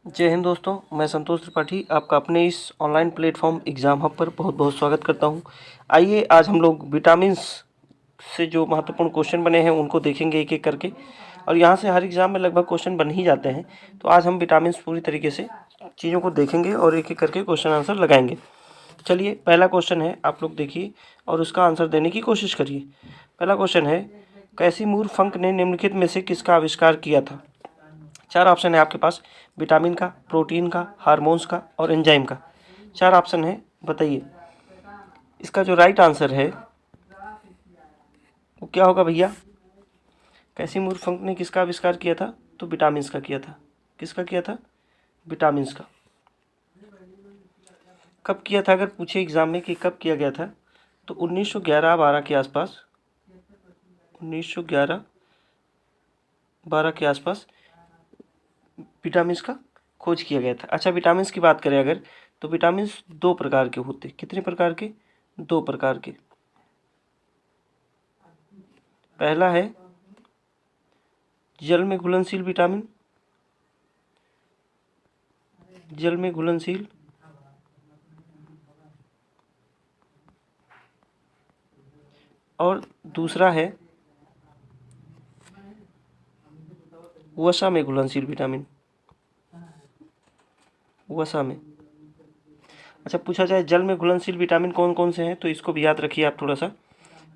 जय हिंद दोस्तों, मैं संतोष त्रिपाठी आपका अपने इस ऑनलाइन प्लेटफॉर्म एग्ज़ाम हब पर बहुत बहुत स्वागत करता हूं। आइए आज हम लोग विटामिन्स से जो महत्वपूर्ण क्वेश्चन बने हैं उनको देखेंगे एक एक करके। और यहाँ से हर एग्ज़ाम में लगभग क्वेश्चन बन ही जाते हैं, तो आज हम विटामिन्स पूरी तरीके से चीज़ों को देखेंगे और एक एक करके क्वेश्चन आंसर लगाएंगे। चलिए, पहला क्वेश्चन है, आप लोग देखिए और उसका आंसर देने की कोशिश करिए। पहला क्वेश्चन है, कैसिमिर फंक ने निम्नलिखित में से किसका आविष्कार किया था? चार ऑप्शन है आपके पास, विटामिन का, प्रोटीन का, हार्मोन्स का और एंजाइम का। चार ऑप्शन है, बताइए इसका जो राइट आंसर है वो क्या होगा भैया? कैसिमिर फंक ने किसका आविष्कार किया था? तो विटामिन्स का किया था। किसका किया था? विटामिन्स का। कब किया था? अगर पूछे एग्जाम में कि कब किया गया था, तो 1911-12 के आसपास, 1911-12 के आसपास विटामिन्स का खोज किया गया था। अच्छा, विटामिन्स की बात करें अगर, तो विटामिन्स दो प्रकार के होते। कितने प्रकार के? दो प्रकार के। पहला है जल में घुलनशील विटामिन, जल में घुलनशील, और दूसरा है वसा में घुलनशील विटामिन, वसा में। अच्छा, पूछा जाए जल में घुलनशील विटामिन कौन कौन से हैं, तो इसको भी याद रखिए आप थोड़ा सा,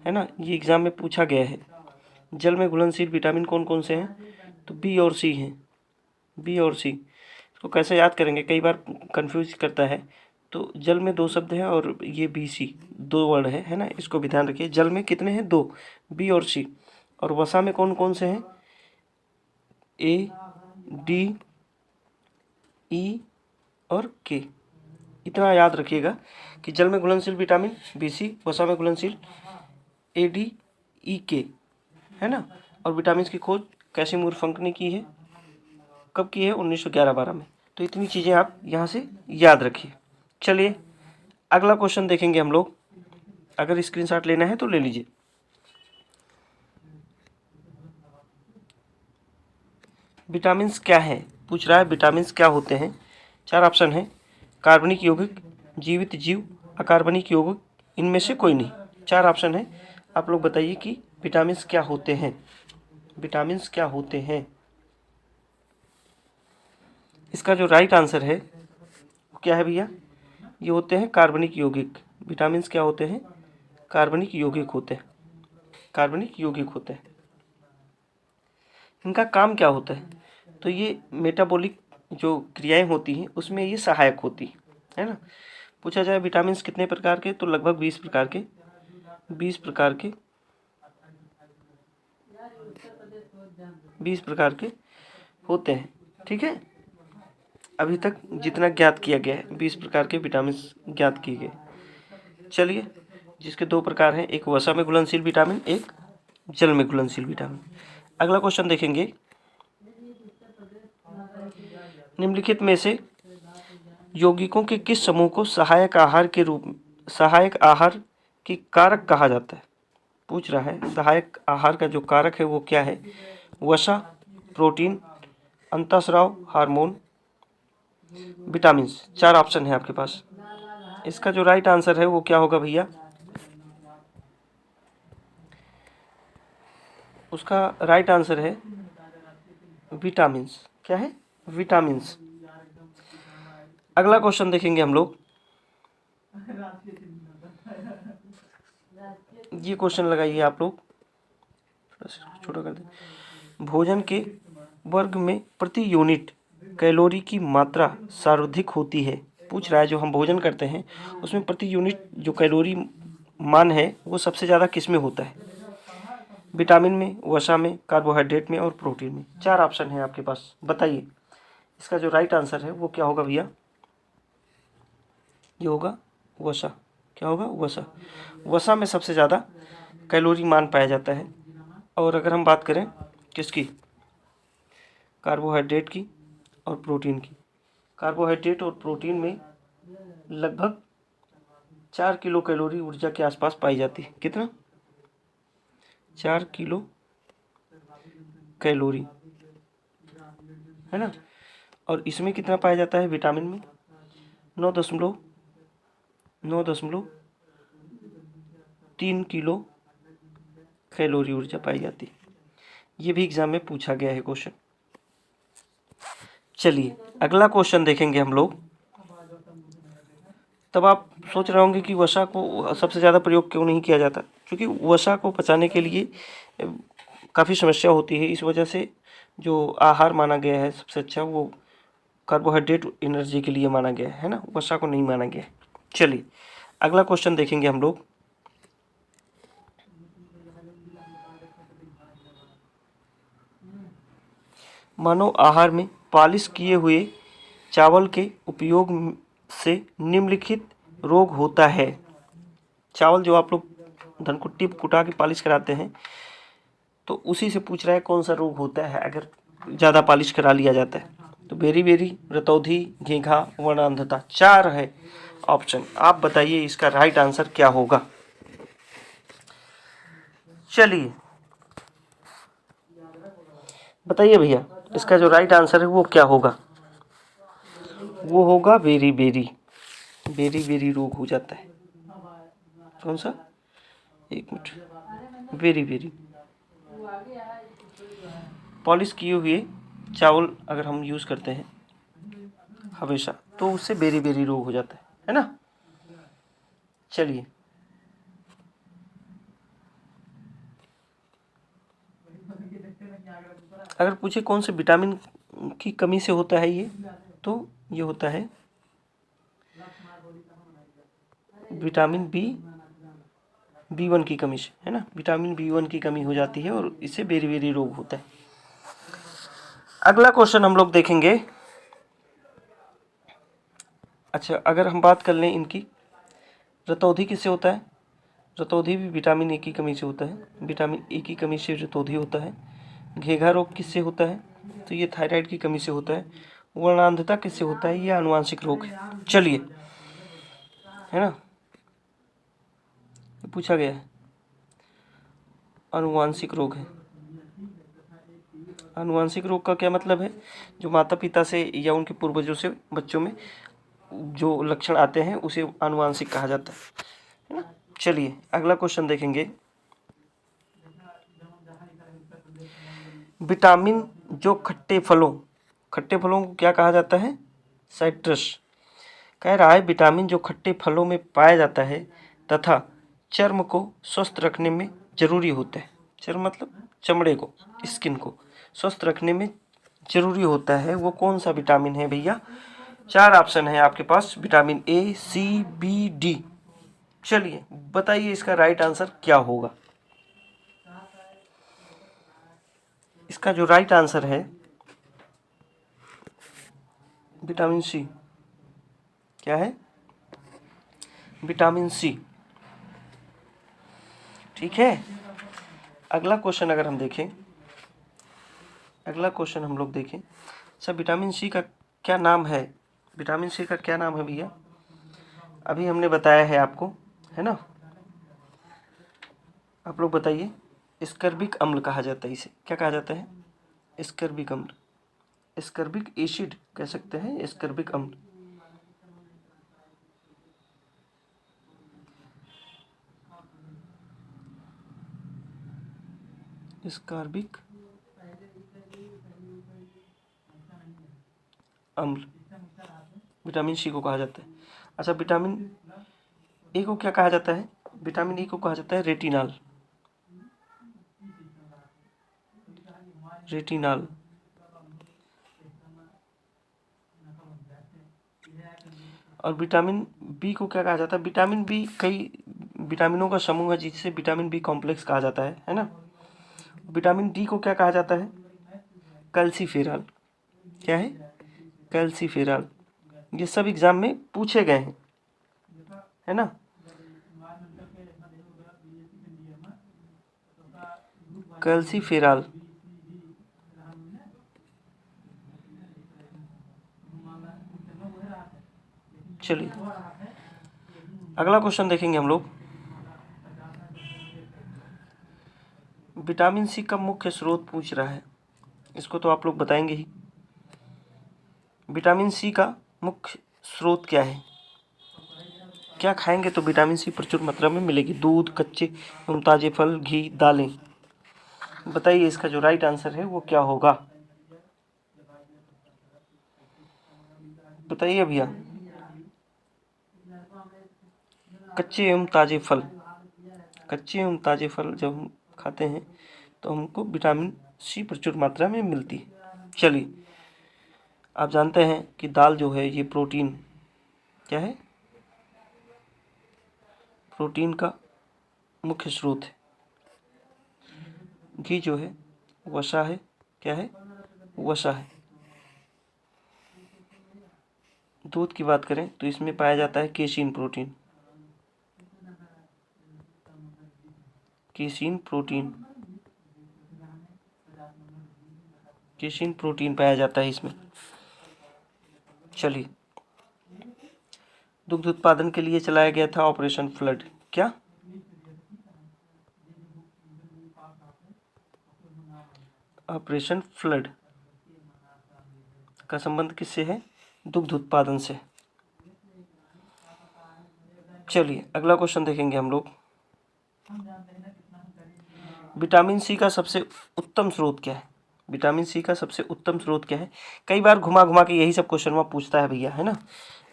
है ना, ये एग्जाम में पूछा गया है। जल में घुलनशील विटामिन कौन कौन से हैं? तो बी और सी हैं, बी और सी। इसको कैसे याद करेंगे, कई बार कंफ्यूज करता है। तो जल में दो शब्द हैं और ये बी सी दो वर्ड है ना, इसको भी ध्यान रखिए। जल में कितने हैं? दो, बी और सी। और वसा में कौन कौन से हैं? ए, डी, ई और के। इतना याद रखिएगा कि जल में घुलनशील विटामिन बी सी, वसा में घुलनशील ए, डी, ई, के, है ना। और विटामिन की खोज कैसिमिर फंक ने की है। कब की है? 1911-12 में। तो इतनी चीज़ें आप यहाँ से याद रखिए। चलिए, अगला क्वेश्चन देखेंगे हम लोग। अगर स्क्रीनशॉट लेना है तो ले लीजिए। विटामिन्स क्या है? पूछ रहा है विटामिन्स क्या होते हैं। चार ऑप्शन है, कार्बनिक यौगिक, जीवित जीव, अकार्बनिक यौगिक, इनमें से कोई नहीं। चार ऑप्शन है, आप लोग बताइए कि विटामिन्स क्या होते हैं। विटामिन्स क्या होते हैं? इसका जो राइट आंसर है वो क्या है भैया? ये होते हैं कार्बनिक यौगिक। विटामिन्स क्या होते हैं? कार्बनिक यौगिक होते हैं, कार्बनिक यौगिक होते हैं। इनका काम क्या होता है? तो ये मेटाबॉलिक जो क्रियाएं होती हैं उसमें ये सहायक होती है ना। पूछा जाए विटामिन्स कितने प्रकार के, तो लगभग 20 प्रकार के, 20 प्रकार के, 20 प्रकार के होते हैं। ठीक है, अभी तक जितना ज्ञात किया गया है 20 प्रकार के विटामिन ज्ञात किए गए। चलिए, जिसके दो प्रकार हैं, एक वसा में घुलनशील विटामिन, एक जल में घुलनशील विटामिन। अगला क्वेश्चन देखेंगे, निम्नलिखित में से यौगिकों के किस समूह को सहायक आहार के रूप में, सहायक आहार की कारक कहा जाता है? पूछ रहा है सहायक आहार का जो कारक है वो क्या है? वसा, प्रोटीन, अंतःस्राव हार्मोन, विटामिन। चार ऑप्शन है आपके पास। इसका जो राइट आंसर है वो क्या होगा भैया? उसका राइट आंसर है विटामिन। क्या है? विटामिन। अगला क्वेश्चन देखेंगे हम लोग। ये क्वेश्चन लगाइए आप लोग, छोटा कर दें। भोजन के वर्ग में प्रति यूनिट कैलोरी की मात्रा सर्वाधिक होती है। पूछ रहा है जो हम भोजन करते हैं उसमें प्रति यूनिट जो कैलोरी मान है वो सबसे ज़्यादा किस में होता है? विटामिन में, वसा में, कार्बोहाइड्रेट में और प्रोटीन में। चार ऑप्शन है आपके पास, बताइए इसका जो राइट आंसर है वो क्या होगा भैया? ये होगा वसा। क्या होगा? वसा। वसा में सबसे ज़्यादा कैलोरी मान पाया जाता है। और अगर हम बात करें किसकी? कार्बोहाइड्रेट की और प्रोटीन की। कार्बोहाइड्रेट और प्रोटीन में लगभग 4 किलो कैलोरी ऊर्जा के आसपास पाई जाती है। कितना? 4 किलो कैलोरी, है ना। और इसमें कितना पाया जाता है विटामिन में? 9.3 किलो कैलोरी ऊर्जा पाई जाती है। ये भी एग्जाम में पूछा गया है क्वेश्चन। चलिए अगला क्वेश्चन देखेंगे हम लोग। तब आप सोच रहे होंगे कि वसा को सबसे ज़्यादा प्रयोग क्यों नहीं किया जाता, क्योंकि वसा को पचाने के लिए काफ़ी समस्या होती है। इस वजह से जो आहार माना गया है सबसे अच्छा वो कार्बोहाइड्रेट एनर्जी के लिए माना गया है ना, वसा को नहीं माना गया है। चलिए अगला क्वेश्चन देखेंगे हम लोग। मानव आहार में पॉलिश किए हुए चावल के उपयोग से निम्नलिखित रोग होता है। चावल जो आप लोग धनकुट्टी कुटा के पॉलिश कराते हैं, तो उसी से पूछ रहा है कौन सा रोग होता है अगर ज़्यादा पॉलिश करा लिया जाता है। तो बेरी, रतौधी, घेघा, वर्णांधता, 4 है ऑप्शन। आप बताइए इसका राइट आंसर क्या होगा। चलिए बताइए भैया, इसका जो राइट आंसर है वो क्या होगा? वो होगा बेरी रोग हो जाता है। कौन सा? एक मिनट। बेरी पॉलिश किए हुए चावल अगर हम यूज़ करते हैं हमेशा, तो उससे बेरी रोग हो जाता है ना। चलिए अगर पूछे कौन से विटामिन की कमी से होता है ये, तो ये होता है विटामिन B1 की कमी से, है ना। विटामिन B1 की कमी हो जाती है और इससे बेरी रोग होता है। अगला क्वेश्चन हम लोग देखेंगे। अच्छा अगर हम बात कर लें इनकी, रतौधी किससे होता है? रतौधी भी विटामिन ए की कमी से होता है। विटामिन ए की कमी से रतौधी होता है। घेघा रोग किससे होता है? तो ये थायराइड की कमी से होता है। वर्णांधता किससे होता है? ये आनुवांशिक रोग है। चलिए, है ना, पूछा गया है, आनुवांशिक रोग है। आनुवांशिक रोग का क्या मतलब है? जो माता पिता से या उनके पूर्वजों से बच्चों में जो लक्षण आते हैं उसे आनुवांशिक कहा जाता है ना। चलिए अगला क्वेश्चन देखेंगे। विटामिन जो खट्टे फलों को क्या कहा जाता है? साइट्रस। कह रहा है विटामिन जो खट्टे फलों में पाया जाता है तथा चर्म को स्वस्थ रखने में जरूरी होता है। चर्म मतलब चमड़े को, स्किन को स्वस्थ रखने में जरूरी होता है, वो कौन सा विटामिन है भैया? 4 ऑप्शन है आपके पास, vitamin A, C, B, D. चलिए बताइए इसका राइट आंसर क्या होगा। इसका जो राइट आंसर है विटामिन सी। क्या है? Vitamin C. ठीक है। अगला क्वेश्चन अगर हम देखें, अगला क्वेश्चन हम लोग देखें। अच्छा विटामिन सी का क्या नाम है? विटामिन सी का क्या नाम है भैया? अभी हमने बताया है आपको, है ना। आप लोग बताइए। स्कर्बिक अम्ल कहा जाता है इसे। क्या कहा जाता है? स्कर्बिक अम्ल, स्कर्बिक एसिड कह सकते हैं, स्कर्बिक अम्ल। स्कर्बिक अम्ल विटामिन सी को कहा जाता है। अच्छा विटामिन ए को क्या कहा जाता है? विटामिन ए को कहा जाता है रेटिनॉल। रेटिनॉल। और विटामिन बी को क्या कहा जाता है? विटामिन बी कई विटामिनों का समूह है जिससे विटामिन बी कॉम्प्लेक्स कहा जाता है ना। विटामिन डी को क्या कहा जाता है? कैल्सीफेरॉल। क्या है? कैल्सीफेरॉल। ये सब एग्जाम में पूछे गए हैं, है ना। कैल्सीफेरॉल। चलिए अगला क्वेश्चन देखेंगे हम लोग। विटामिन सी का मुख्य स्रोत पूछ रहा है, इसको तो आप लोग बताएंगे ही। विटामिन सी का मुख्य स्रोत क्या है? क्या खाएंगे तो विटामिन सी प्रचुर मात्रा में मिलेगी? दूध, कच्चे एवं ताजे फल, घी, दालें। बताइए इसका जो राइट आंसर है वो क्या होगा? बताइए भैया। कच्चे एवं ताजे फल। कच्चे एवं ताजे फल जब हम खाते हैं तो हमको विटामिन सी प्रचुर मात्रा में मिलती है। चलिए, आप जानते हैं कि दाल जो है ये प्रोटीन क्या है? प्रोटीन का मुख्य स्रोत है। घी जो है वसा है। क्या है? वसा है। दूध की बात करें तो इसमें पाया जाता है casein protein. Casein protein. Casein protein पाया जाता है इसमें। चलिए, दुग्ध उत्पादन के लिए चलाया गया था ऑपरेशन फ्लड। क्या? ऑपरेशन फ्लड का संबंध किससे है? दुग्ध उत्पादन से। चलिए, अगला क्वेश्चन देखेंगे हम लोग। विटामिन सी का सबसे उत्तम स्रोत क्या है? विटामिन सी का सबसे उत्तम स्रोत क्या है? कई बार घुमा घुमा के यही सब क्वेश्चन वहाँ पूछता है भैया, है ना।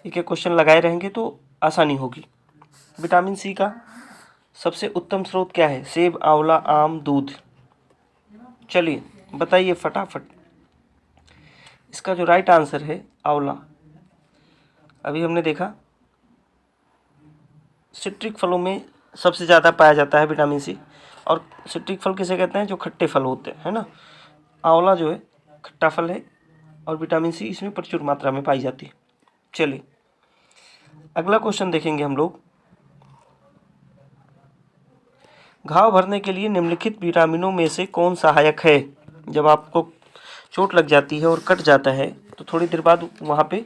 एक एक क्वेश्चन लगाए रहेंगे तो आसानी होगी। विटामिन सी का सबसे उत्तम स्रोत क्या है? सेब, आंवला, आम, दूध। चलिए बताइए फटाफट। इसका जो राइट आंसर है आंवला। अभी हमने देखा सिट्रिक फलों में सबसे ज़्यादा पाया जाता है विटामिन सी। और सिट्रिक फल किसे कहते हैं? जो खट्टे फल होते हैं, है ना। आंवला जो है खट्टा फल है और विटामिन सी इसमें प्रचुर मात्रा में पाई जाती है। चलिए, अगला क्वेश्चन देखेंगे हम लोग। घाव भरने के लिए निम्नलिखित विटामिनों में से कौन सहायक है? जब आपको चोट लग जाती है और कट जाता है तो थोड़ी देर बाद वहाँ पे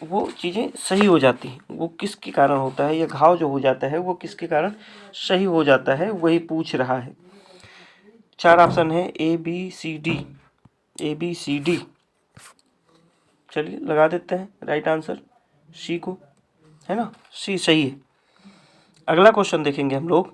वो चीज़ें सही हो जाती हैं। वो किसके कारण होता है? ये घाव जो हो जाता है वो किसके कारण सही हो जाता है, वही पूछ रहा है। 4 ऑप्शन है, A B C D. A B C D. चलिए लगा देते हैं राइट आंसर सी को, है ना। सी सही है। अगला क्वेश्चन देखेंगे हम लोग।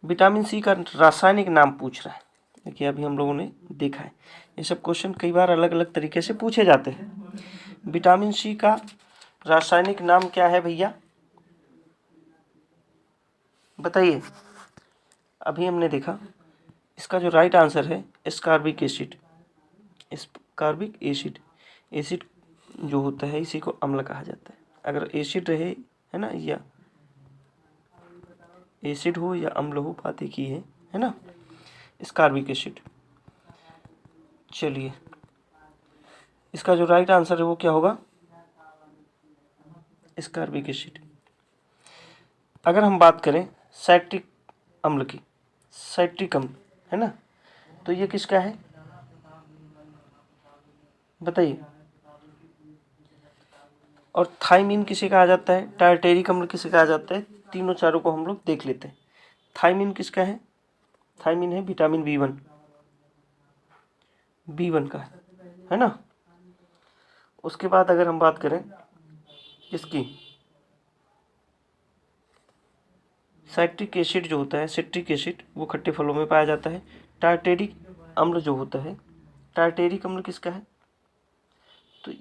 विटामिन सी का रासायनिक नाम पूछ रहा है। देखिए अभी हम लोगों ने देखा है ये सब क्वेश्चन कई बार अलग अलग तरीके से पूछे जाते हैं। विटामिन सी का रासायनिक नाम क्या है भैया? बताइए। अभी हमने देखा इसका जो राइट आंसर है ascorbic acid. Ascorbic acid. Acid जो होता है इसी को अम्ल कहा जाता है। अगर एसिड रहे, है ना, या एसिड हो या अम्ल हो, बात एक ही है ना। Ascorbic acid. चलिए, इसका जो राइट आंसर है वो क्या होगा? Ascorbic acid. अगर हम बात करें साइट्रिक अम्ल की, साइट्रिक अम्ल, है ना, तो ये किसका है? बताइए। और थाइमिन किसे कहा जाता है? टार्टेरिक अम्ल किसे कहा जाता है? तीनों चारों को हम लोग देख लेते हैं। थाइमिन किसका है? थाइमिन है विटामिन B1। B1 का है ना। उसके बाद अगर हम बात करें इसकी, साइट्रिक एसिड जो होता है, सिट्रिक एसिड, वो खट्टे फलों में पाया जाता है। टार्टेरिक अम्ल जो होता है, टार्टेरिक अम्ल किसका है? तो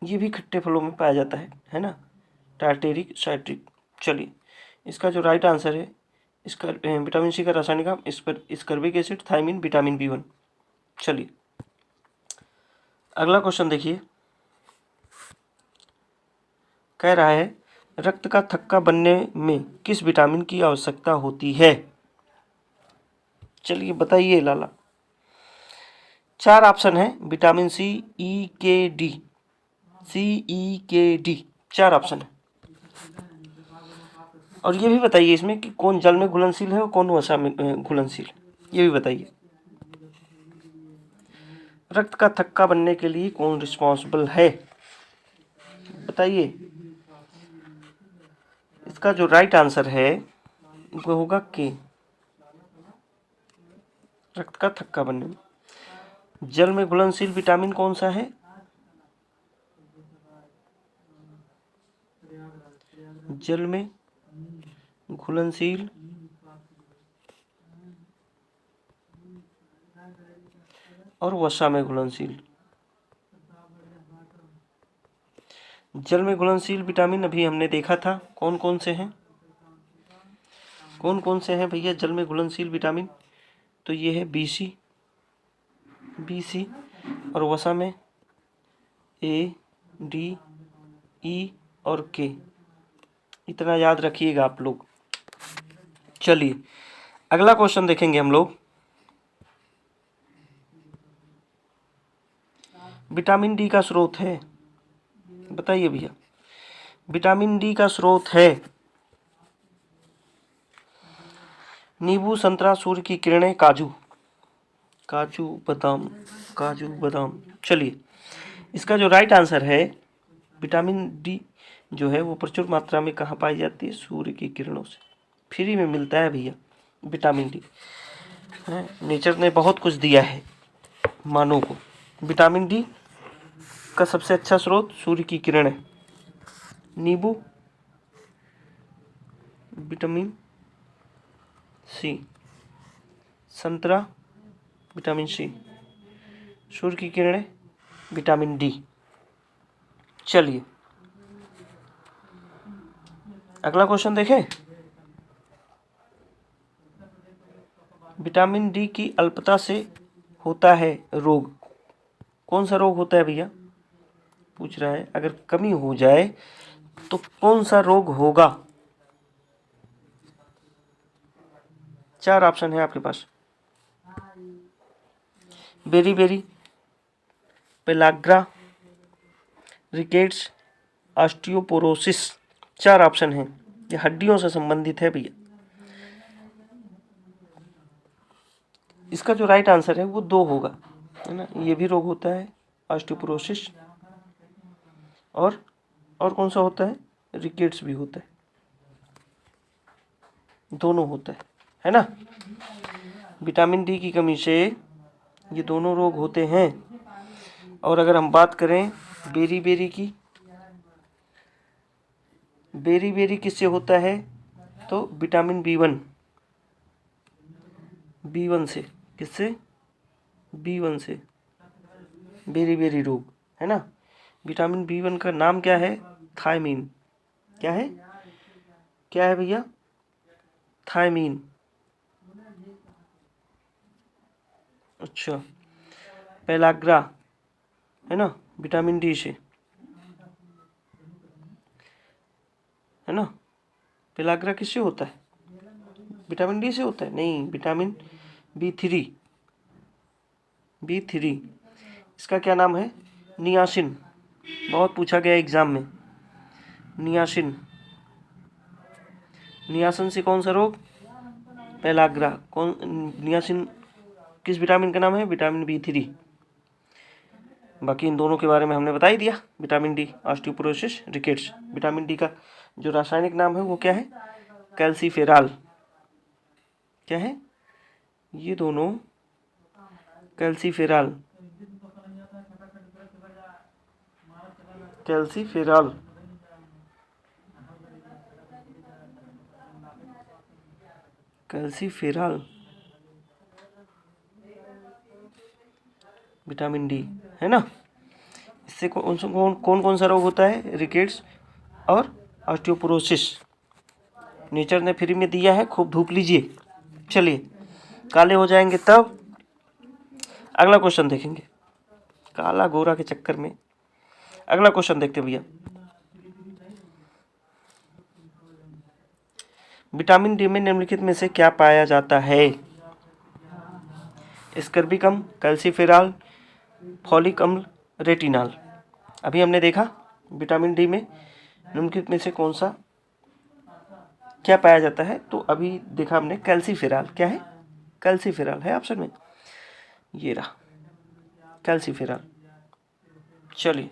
ये भी खट्टे फलों में पाया जाता है ना। Tartaric, citric. चलिए, इसका जो राइट आंसर है इसका विटामिन सी का रासायनिक नाम इस पर ascorbic acid, thymine, vitamin B1। चलिए, अगला क्वेश्चन देखिए। कह रहा है रक्त का थक्का बनने में किस विटामिन की आवश्यकता होती है? चलिए बताइए लाला। 4 ऑप्शन है, विटामिन सी, ई, के, डी। सी, ई, के, डी, 4 ऑप्शन है। और ये भी बताइए इसमें कि कौन जल में घुलनशील है और कौन वसा में घुलनशील, ये भी बताइए। रक्त का थक्का बनने के लिए कौन रिस्पॉन्सिबल है? बताइए। इसका जो राइट आंसर है वो होगा के। रक्त का थक्का बनने में। जल में घुलनशील विटामिन कौन सा है? जल में घुलनशील और वसा में घुलनशील। जल में घुलनशील विटामिन अभी हमने देखा था, कौन कौन से हैं? कौन कौन से हैं भैया जल में घुलनशील विटामिन? तो ये है बी सी और वसा में ए, डी, ई और के। इतना याद रखिएगा आप लोग। चलिए अगला क्वेश्चन देखेंगे हम लोग। विटामिन डी का स्रोत है, बताइए भैया। विटामिन डी का स्रोत है नींबू, संतरा, सूर्य की किरणें, काजू बादाम। चलिए इसका जो राइट आंसर है, विटामिन डी जो है वो प्रचुर मात्रा में कहाँ पाई जाती है? सूर्य की किरणों से। फ्री में मिलता है भैया विटामिन डी। नेचर ने बहुत कुछ दिया है मानव को। विटामिन डी का सबसे अच्छा स्रोत सूर्य की किरणें। नींबू, विटामिन सी, संतरा, विटामिन सी, सूर्य की किरणें, विटामिन डी। चलिए अगला क्वेश्चन देखें। विटामिन डी की अल्पता से होता है रोग। कौन सा रोग होता है भैया? पूछ रहा है अगर कमी हो जाए तो कौन सा रोग होगा? 4 ऑप्शन है आपके पास। बेरी, पेलाग्रा, रिकेट्स, ऑस्टियोपोरोसिस। 4 ऑप्शन है, ये हड्डियों से संबंधित है भैया। इसका जो राइट आंसर है वो 2 होगा, है ना। ये भी रोग होता है ऑस्टियोपोरोसिस, और कौन सा होता है? रिकेट्स भी होता है। दोनों होता है ना। विटामिन डी की कमी से ये दोनों रोग होते हैं। और अगर हम बात करें बेरी की, बेरी किससे होता है? तो विटामिन बी वन से। किससे? बी1 से बेरी रोग, है ना। विटामिन बी1 का नाम क्या है? थायमीन। क्या है? क्या है भैया? थायमीन। अच्छा, पेलाग्रा, है ना, विटामिन डी से, है ना। पेलाग्रा किससे होता है? विटामिन डी से होता है? नहीं, विटामिन बी थ्री। इसका क्या नाम है? नियासिन। बहुत पूछा गया एग्जाम में। नियासिन से कौन सा रोग? पेलाग्रा। कौन? नियासिन किस विटामिन का नाम है? Vitamin B3. बाकी इन दोनों के बारे में हमने बता ही दिया। Vitamin D, osteoporosis, rickets. Vitamin D का जो रासायनिक नाम है वो क्या है? कैल्सीफेराल। क्या है? ये दोनों कैल्सीफेराल। विटामिन डी, है ना। इससे कौन सा रोग होता है? रिकेट्स और ऑस्टियोपोरोसिस। नेचर ने फ्री में दिया है, खूब धूप लीजिए। चलिए काले हो जाएंगे तब। अगला क्वेश्चन देखेंगे, काला गोरा के चक्कर में। अगला क्वेश्चन देखते भैया। विटामिन डी में निम्नलिखित में से क्या पाया जाता है? स्कर्बिक अम्ल, कैल्सीफेराल, फॉलिक अम्ल, रेटिनॉल। अभी हमने देखा विटामिन डी में निम्नलिखित में से कौन सा क्या पाया जाता है, तो अभी देखा हमने कैल्सीफेराल। क्या है? कैल्सीफेराल है ऑप्शन में, ये रहा कैल्सीफेराल। चलिए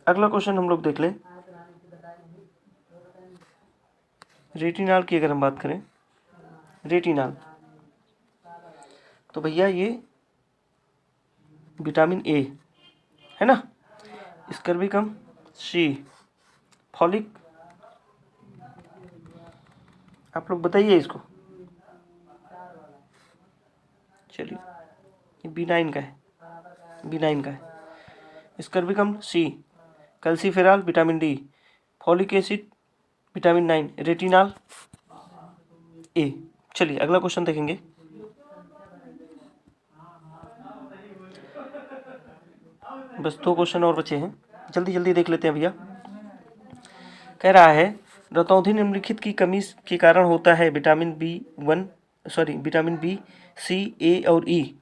अगला क्वेश्चन हम लोग देख लें। रेटिनाल की अगर हम बात करें, रेटिनाल, तो भैया ये विटामिन ए है ना। स्कर्बिकम सी, फॉलिक, आप लोग बताइए इसको। चलिए ये B9 का है, B9 का है। स्कर्बिकम C, calciferol vitamin D, folic acid vitamin 9, retinal A. चलिए अगला क्वेश्चन देखेंगे। बस 2 क्वेश्चन और बचे हैं, जल्दी जल्दी देख लेते हैं भैया। कह रहा है रतौंधी निम्नलिखित की कमी के कारण होता है। विटामिन विटामिन बी, सी, ए और ई।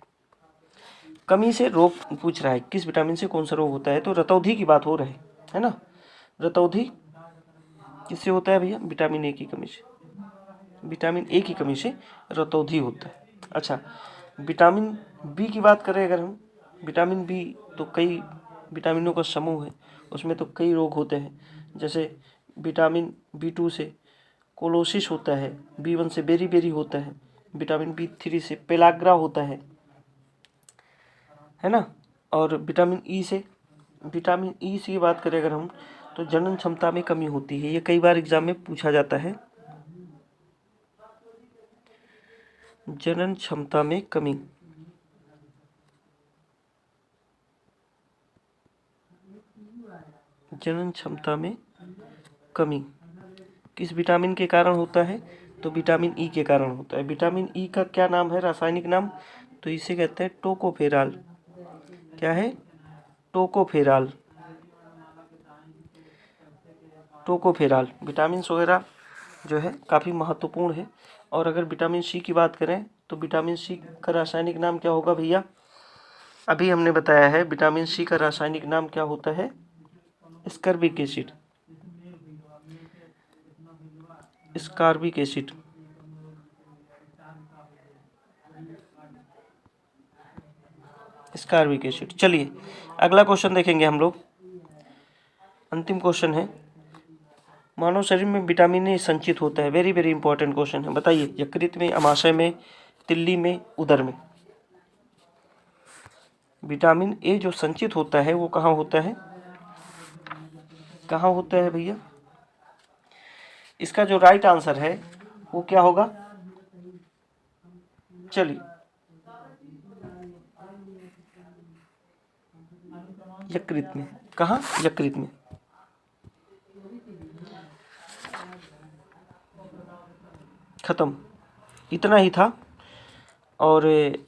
कमी से रोग पूछ रहा है, किस विटामिन से कौन सा रोग होता है, तो रतौंधी की बात हो रही है ना। रतौंधी किससे होता है भैया, विटामिन ए की कमी से, विटामिन ए की कमी से रतौंधी होता है। अच्छा, विटामिन बी की बात करें अगर हम, विटामिन बी तो कई विटामिनों का समूह है, उसमें तो कई रोग होते हैं। जैसे विटामिन B2 से कोलोसिस होता है, B1 से बेरी होता है, विटामिन B3 से पेलाग्रा होता है ना। और विटामिन ई से की बात करें अगर हम, तो जनन क्षमता में कमी होती है। ये कई बार एग्जाम में पूछा जाता है, जनन क्षमता में कमी। जनन क्षमता में कमी किस विटामिन के कारण होता है, तो विटामिन ई के कारण होता है। विटामिन ई का क्या नाम है, रासायनिक नाम, तो इसे कहते हैं टोकोफेराल। क्या है, टोकोफेराल। टोकोफेराल विटामिन वगैरह जो है काफ़ी महत्वपूर्ण है। और अगर विटामिन सी की बात करें, तो विटामिन सी का रासायनिक नाम क्या होगा भैया, अभी हमने बताया है विटामिन सी का रासायनिक नाम क्या होता है, स्कर्बिक एसिड। स्कर्बिक एसिड। स्कर्बिक एसिड। चलिए अगला क्वेश्चन देखेंगे हम लोग, अंतिम क्वेश्चन है। मानव शरीर में विटामिन ए संचित होता है, वेरी वेरी इंपॉर्टेंट क्वेश्चन है। बताइए, यकृत में, अमाशय में, तिल्ली में, उदर में। विटामिन ए जो संचित होता है वो कहाँ होता है, कहाँ होता है भैया। इसका जो राइट आंसर है वो क्या होगा, चलिए यकृत में। कहाँ, यकृत में। खत्म, इतना ही था। और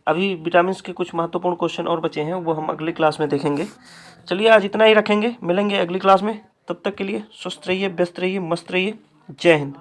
अभी विटामिन्स के कुछ महत्वपूर्ण क्वेश्चन और बचे हैं, वो हम अगली क्लास में देखेंगे। चलिए आज इतना ही रखेंगे, मिलेंगे अगली क्लास में। तब तक के लिए स्वस्थ रहिए, व्यस्त रहिए, मस्त रहिए। जय हिंद।